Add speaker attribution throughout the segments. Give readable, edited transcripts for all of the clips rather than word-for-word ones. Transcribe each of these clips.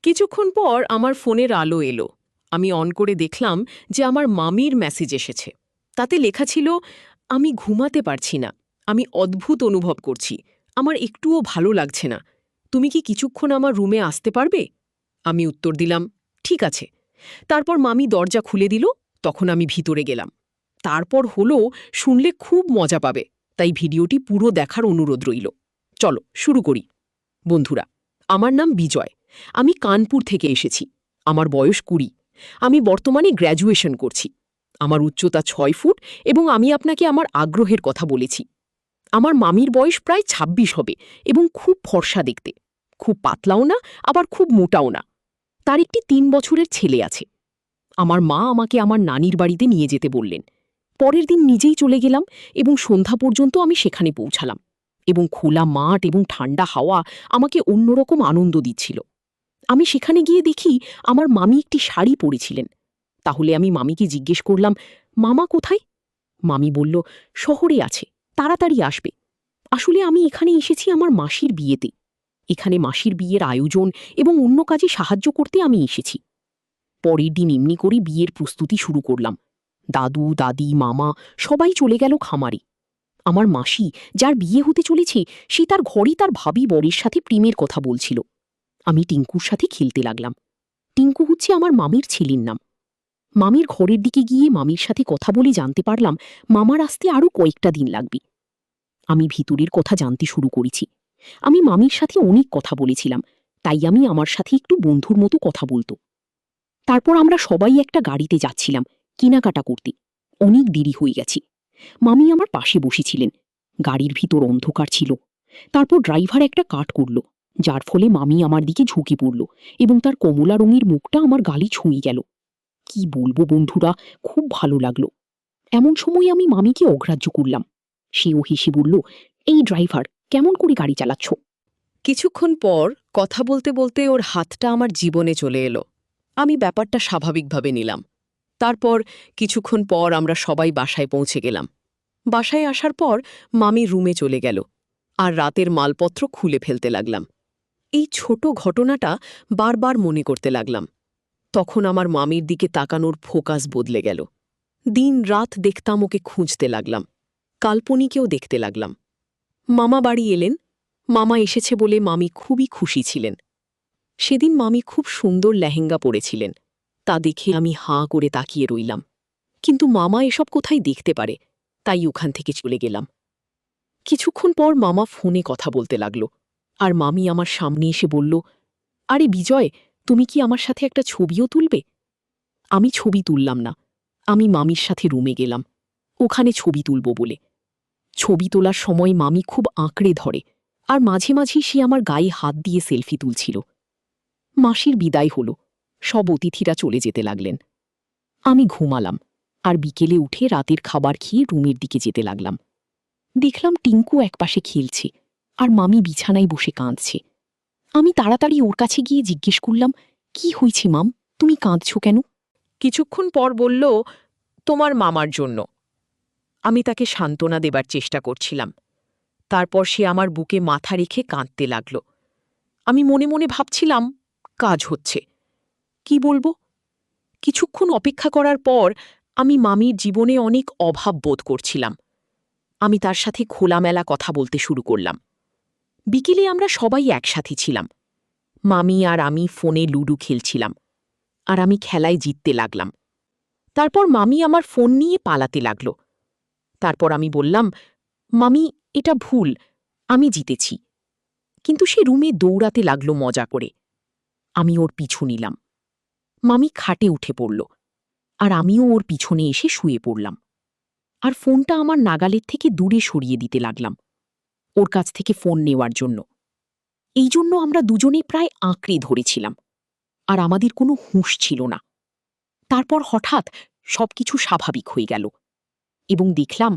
Speaker 1: কিছুক্ষণ পর আমার ফোনের আলো এলো। আমি অন করে দেখলাম যে আমার মামির মেসেজ এসেছে। তাতে লেখা ছিল, আমি ঘুমাতে পারছি না, আমি অদ্ভুত অনুভব করছি, আমার একটুও ভালো লাগছে না, তুমি কি কিছুক্ষণ আমার রুমে আসতে পারবে? আমি উত্তর দিলাম, ঠিক আছে। তারপর মামি দরজা খুলে দিল। তখন আমি ভিতরে গেলাম। তারপর হলো, শুনলে খুব মজা পাবে, তাই ভিডিওটি পুরো দেখার অনুরোধ রইল। চলো শুরু করি। বন্ধুরা, আমার নাম বিজয়। আমি কানপুর থেকে এসেছি। আমার বয়স 20। আমি বর্তমানে গ্র্যাজুয়েশন করছি। আমার উচ্চতা 6 ফুট এবং আমি আপনাকে আমার আগ্রহের কথা বলেছি। আমার মামির বয়স প্রায় 26 হবে এবং খুব ফর্সা দেখতে। খুব পাতলাও না, আবার খুব মোটাও না। তার একটি 3 বছরের ছেলে আছে। আমার মা আমাকে আমার নানির বাড়িতে নিয়ে যেতে বললেন। পরের দিন নিজেই চলে গেলাম এবং সন্ধ্যা পর্যন্ত আমি সেখানে পৌঁছালাম। এবং খোলা মাঠ এবং ঠান্ডা হাওয়া আমাকে অন্যরকম আনন্দ দিচ্ছিল। আমি সেখানে গিয়ে দেখি আমার মামি একটি শাড়ি পরেছিলেন। তাহলে আমি মামিকে জিজ্ঞেস করলাম, মামা কোথায়? মামি বলল, শহরে আছে, তাড়াতাড়ি আসবে। আসলে আমি এখানে এসেছি আমার মাসির বিয়েতে। এখানে মাসির বিয়ের আয়োজন এবং অন্য কাজে সাহায্য করতে আমি এসেছি। পরের দিন এমনি করে বিয়ের প্রস্তুতি শুরু করলাম। দাদু, দাদি, মামা সবাই চলে গেল খামারে। আমার মাসি, যার বিয়ে হতে চলেছে, সে তার ঘরে তার ভাবি বরের সাথে প্রেমের কথা বলছিল। আমি টিঙ্কুর সাথে খেলতে লাগলাম। টিঙ্কু হচ্ছে আমার মামির ছেলের নাম। মামির ঘরের দিকে গিয়ে মামির সাথে কথা বলে জানতে পারলাম মামার আসতে আরও কয়েকটা দিন লাগবে। আমি ভিতরের কথা জানতে শুরু করেছি। আমি মামির সাথে অনেক কথা বলেছিলাম, তাই আমি আমার সাথে একটু বন্ধুর মতো কথা বলতো। তারপর আমরা সবাই একটা গাড়িতে যাচ্ছিলাম কেনাকাটা করতে। অনেক দেরি হয়ে গেছে। মামি আমার পাশে বসেছিলেন। গাড়ির ভিতর অন্ধকার ছিল। তারপর ড্রাইভার একটা কাট করল, যার ফলে মামি আমার দিকে ঝুঁকে পড়ল এবং তার কমলা রঙের মুখটা আমার গালে ছুঁয়ে গেল। কি বলবো বন্ধুরা, খুব ভালো লাগলো। এমন সময় আমি মামিকে অগ্রাহ্য করলাম। সেও হেসে বলল, এই ড্রাইভার, কেমন করে গাড়ি চালাচ্ছ? কিছুক্ষণ পর কথা বলতে বলতে ওর হাতটা আমার জীবনে চলে এলো। আমি ব্যাপারটা স্বাভাবিকভাবে নিলাম। তারপর কিছুক্ষণ পর আমরা সবাই বাসায় পৌঁছে গেলাম। বাসায় আসার পর মামি রুমে চলে গেল, আর রাতের মালপত্র খুলে ফেলতে লাগলাম। এই ছোট ঘটনাটা বারবার মনে করতে লাগলাম। তখন আমার মামির দিকে তাকানোর ফোকাস বদলে গেল। দিন রাত দেখতাম ওকে, খুঁজতে লাগলাম, কাল্পনিকেও দেখতে লাগলাম। মামা বাড়ি এলেন। মামা এসেছে বলে মামি খুবই খুশি ছিলেন। সেদিন মামি খুব সুন্দর লেহেঙ্গা পরেছিলেন। তা দেখে আমি হাঁ করে তাকিয়ে রইলাম। কিন্তু মামা এসব কোথায় দেখতে পারে, তাই ওখান থেকে চলে গেলাম। কিছুক্ষণ পর মামা ফোনে কথা বলতে লাগল, আর মামি আমার সামনে এসে বলল, আরে বিজয়, তুমি কি আমার সাথে একটা ছবিও তুলবে? আমি ছবি তুললাম না। আমি মামির সাথে রুমে গেলাম ওখানে ছবি তুলব বলে। ছবি তোলার সময় মামি খুব আঁকড়ে ধরে, আর মাঝে মাঝে সে আমার গায়ে হাত দিয়ে সেলফি তুলছিল। মাসির বিদায় হল। সব অতিথিরা চলে যেতে লাগলেন। আমি ঘুমালাম, আর বিকেলে উঠে রাতের খাবার খেয়ে রুমের দিকে যেতে লাগলাম। দেখলাম টিঙ্কু একপাশে খেলছে, আর মামি বিছানায় বসে কাঁদছে। আমি তাড়াতাড়ি ওর কাছে গিয়ে জিজ্ঞেস করলাম, কি হয়েছে মাম, তুমি কাঁদছ কেন? কিছুক্ষণ পর বলল, তোমার মামার জন্য। আমি তাকে সান্ত্বনা দেবার চেষ্টা করছিলাম। তারপর সে আমার বুকে মাথা রেখে কাঁদতে লাগল। আমি মনে মনে ভাবছিলাম, কাজ হচ্ছে। কি বলবো? কিছুক্ষণ অপেক্ষা করার পর আমি মামির জীবনে অনেক অভাব বোধ করছিলাম। আমি তার সাথে খোলামেলা কথা বলতে শুরু করলাম। বিকেলে আমরা সবাই একসাথে ছিলাম। মামি আর আমি ফোনে লুডো খেলছিলাম, আর আমি খেলায় জিততে লাগলাম। তারপর মামি আমার ফোন নিয়ে পালাতে লাগল। তারপর আমি বললাম, মামি, এটা ভুল, আমি জিতেছি। কিন্তু সে রুমে দৌড়াতে লাগল মজা করে। আমি ওর পিছু নিলাম। মামি খাটে উঠে পড়ল, আর আমিও ওর পিছনে এসে শুয়ে পড়লাম। আর ফোনটা আমার নাগালের থেকে দূরে সরিয়ে দিতে লাগলাম, ওর কাছ থেকে ফোন নেওয়ার জন্য। এই জন্য আমরা দুজনে প্রায় আঁকড়ে ধরেছিলাম, আর আমাদের কোনো হুঁশ ছিল না। তারপর হঠাৎ সবকিছু স্বাভাবিক হয়ে গেল, এবং দেখলাম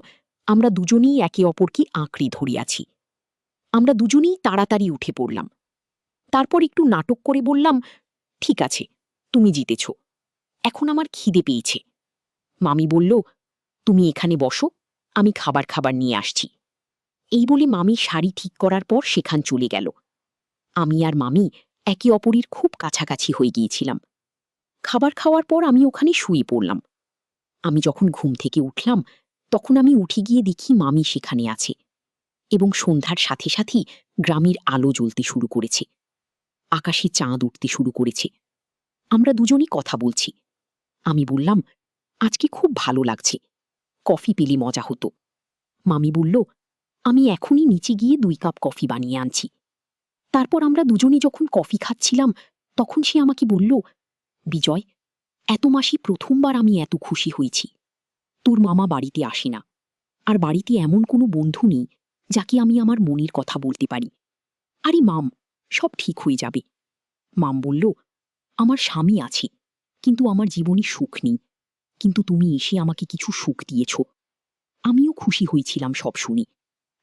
Speaker 1: আমরা দুজনেই একে অপরকে আঁকড়ে ধরিয়াছি। আমরা দুজনেই তাড়াতাড়ি উঠে পড়লাম। তারপর একটু নাটক করে বললাম, ঠিক আছে, তুমি জিতেছ, এখন আমার খিদে পেয়েছে। মামি বলল, তুমি এখানে বসো, আমি খাবার খাবার নিয়ে আসছি। এই বলে মামি শাড়ি ঠিক করার পর সেখান চলে গেল। আমি আর মামি
Speaker 2: একে অপরের খুব কাছাকাছি হয়ে গিয়েছিলাম। খাবার খাওয়ার পর আমি ওখানে শুয়ে পড়লাম। আমি যখন ঘুম থেকে উঠলাম তখন আমি উঠে গিয়ে দেখি মামি সেখানে আছে, এবং সন্ধ্যার সাথে সাথেই গ্রামের আলো জ্বলতে শুরু করেছে, আকাশে চাঁদ উঠতে শুরু করেছে। আমরা দুজনই কথা বলছি। আমি বললাম, আজকে খুব ভালো লাগছে, কফি পেলে মজা হতো। মামি বলল, আমি এখনই নিচে গিয়ে 2 কাপ কফি বানিয়ে আনছি। তারপর আমরা দুজনে যখন কফি খাচ্ছিলাম তখন সে আমাকে বলল, বিজয়, এত মাসে প্রথমবার আমি এত খুশি হয়েছি। তোর মামা বাড়িতে আসে না, আর বাড়িতে এমন কোনো বন্ধু নেই যাকে আমি আমার মনের কথা বলতে পারি। আরে মাম, সব ঠিক হয়ে যাবে। মাম বলল, আমার স্বামী আছে, কিন্তু আমার জীবনে সুখ নেই, কিন্তু তুমি এসে আমাকে কিছু সুখ দিয়েছ। আমিও খুশি হয়েছিলাম সব শুনে।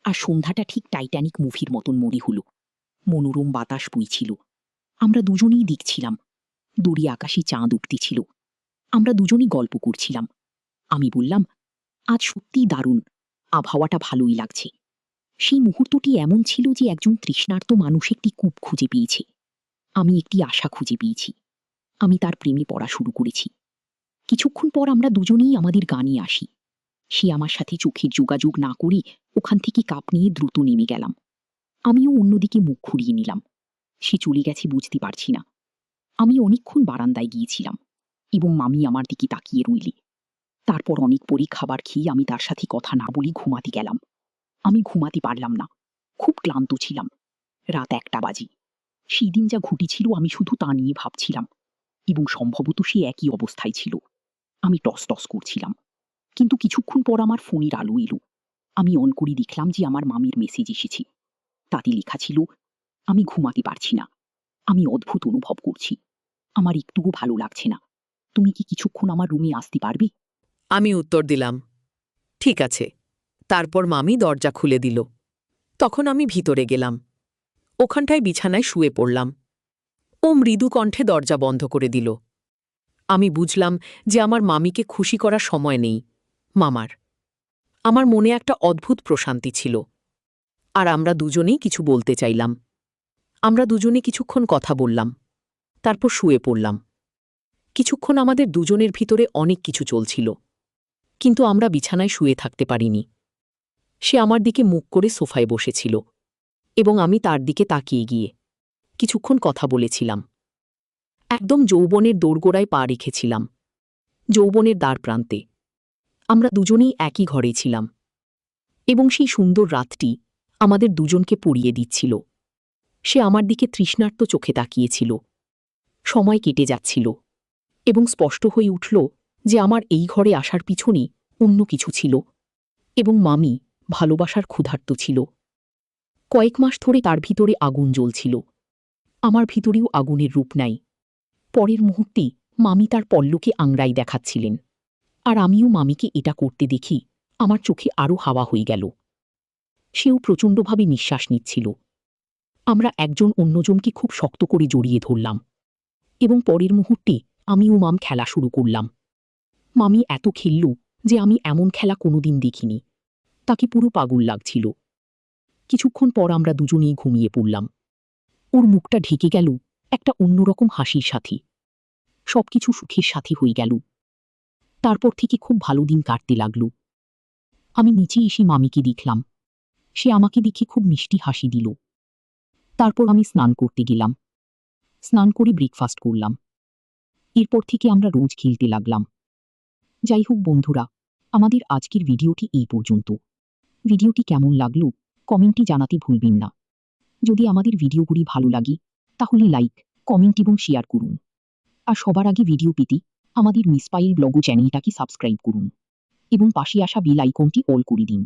Speaker 2: আর সন্ধ্যাটা ঠিক টাইটানিক মুভির মতন মনে হলো। মনোরম বাতাস বইছিল, আমরা দুজনেই দেখছিলাম। দূরে আকাশে চাঁদ উঠতেছিল, আমরা দুজনেই গল্প করছিলাম। আমি বললাম, আজ সত্যিই দারুণ, আবহাওয়াটা ভালোই লাগছে। সেই মুহূর্তটি এমন ছিল যে একজন তৃষ্ণার্ত মানুষ একটি কূপ খুঁজে পেয়েছে। আমি একটি আশা খুঁজে পেয়েছি। আমি তার প্রেমে পড়া শুরু করেছি। কিছুক্ষণ পর আমরা দুজনেই আমাদের গানে আসি। সে আমার সাথে চোখের যোগাযোগ না করে ওখান থেকে কাপ নিয়ে দ্রুত নেমে গেলাম। আমিও অন্যদিকে মুখ ঘুরিয়ে নিলাম। সে চলে গেছে বুঝতে পারছি না। আমি অনেকক্ষণ বারান্দায় গিয়েছিলাম এবং মামি আমার দিকে তাকিয়ে রইলে। তারপর অনেক পরে খাবার খেয়ে আমি তার সাথে কথা না বলে ঘুমাতে গেলাম। আমি ঘুমাতে পারলাম না, খুব ক্লান্ত ছিলাম। রাত 1টা বাজে। সেই দিন যা ঘটেছিল আমি শুধু তা নিয়ে ভাবছিলাম, এবং সম্ভবত সে একই অবস্থায় ছিল। আমি টস টস করছিলাম, কিন্তু কিছুক্ষণ পর আমার ফোনের আলো এলো। আমি অন করে দেখলাম যে আমার মামির মেসেজ এসেছে। তাতে লেখা ছিল, আমি ঘুমাতে পারছি না, আমি অদ্ভুত অনুভব করছি, আমার একটুও ভালো লাগছে না, তুমি কি কিছুক্ষণ আমার রুমে আসতে পারবে?
Speaker 1: আমি উত্তর দিলাম, ঠিক আছে। তারপর মামি দরজা খুলে দিল। তখন আমি ভিতরে গেলাম। ওখানটায় বিছানায় শুয়ে পড়লাম। ও মৃদু কণ্ঠে দরজা বন্ধ করে দিল। আমি বুঝলাম যে আমার মামিকে খুশি করার সময় নেই, মামার। আমার মনে একটা অদ্ভুত প্রশান্তি ছিল। আর আমরা দুজনেই কিছু বলতে চাইলাম। আমরা দুজনে কিছুক্ষণ কথা বললাম, তারপর শুয়ে পড়লাম। কিছুক্ষণ আমাদের দুজনের ভিতরে অনেক কিছু চলছিল, কিন্তু আমরা বিছানায় শুয়ে থাকতে পারিনি। সে আমার দিকে মুখ করে সোফায় বসেছিল, এবং আমি তার দিকে তাকিয়ে গিয়ে কিছুক্ষণ কথা বলেছিলাম। একদম যৌবনের দোরগোড়ায় পা রেখেছিলাম, যৌবনের দ্বার প্রান্তে। আমরা দুজনেই একই ঘরে ছিলাম, এবং সেই সুন্দর রাতটি আমাদের দুজনকে পুড়িয়ে দিচ্ছিল। সে আমার দিকে তৃষ্ণার্ত চোখে তাকিয়েছিল। সময় কেটে যাচ্ছিল, এবং স্পষ্ট হয়ে উঠল যে আমার এই ঘরে আসার পিছনে অন্য কিছু ছিল, এবং মামি ভালোবাসার ক্ষুধার্ত ছিল। কয়েক মাস ধরে তার ভিতরে আগুন জ্বলছিল। আমার ভিতরেও আগুনের রূপ নেয়। পরের মুহূর্তে মামি তার পল্লকে আংড়াই দেখাচ্ছিলেন, আর আমিও মামিকে এটা করতে দেখি আমার চোখে আরও হাওয়া হয়ে গেল। সেও প্রচণ্ডভাবে নিঃশ্বাস নিচ্ছিল। আমরা একজন অন্যজনকে খুব শক্ত করে জড়িয়ে ধরলাম, এবং পরের মুহূর্তে আমি ও মাম খেলা শুরু করলাম। মামি এত খেলল যে আমি এমন খেলা কোনোদিন দেখিনি। তাকে পুরো পাগল লাগছিল। কিছুক্ষণ পর আমরা দুজনেই ঘুমিয়ে পড়লাম। ওর মুখটা ঢেকে গেল একটা অন্যরকম হাসির সাথে। সবকিছু সুখের সাথে হয়ে গেল। তারপর থেকে খুব ভালো দিন কাটতে লাগল। আমি নিচে এসে মামিকে দেখলাম। সে আমাকে দেখে খুব মিষ্টি হাসি দিল। তারপর আমি স্নান করতে গেলাম। স্নান করে ব্রেকফাস্ট করলাম। এরপর থেকে আমরা রোজ খেলতে লাগলাম। যাই হোক বন্ধুরা, আমাদের আজকের ভিডিওটি এই পর্যন্ত। ভিডিওটি কেমন লাগলো কমেন্টে জানাতে ভুলবেন না। যদি আমাদের ভিডিওগুলি ভালো লাগে তাহলে লাইক, কমেন্ট এবং শেয়ার করুন। আর সবার আগে ভিডিও পেতে আমাদের মিসপাইল ব্লগ চ্যানেলটাকে সাবস্ক্রাইব করুন, এবং পাশে আসা বেল আইকনটি অল করে দিন।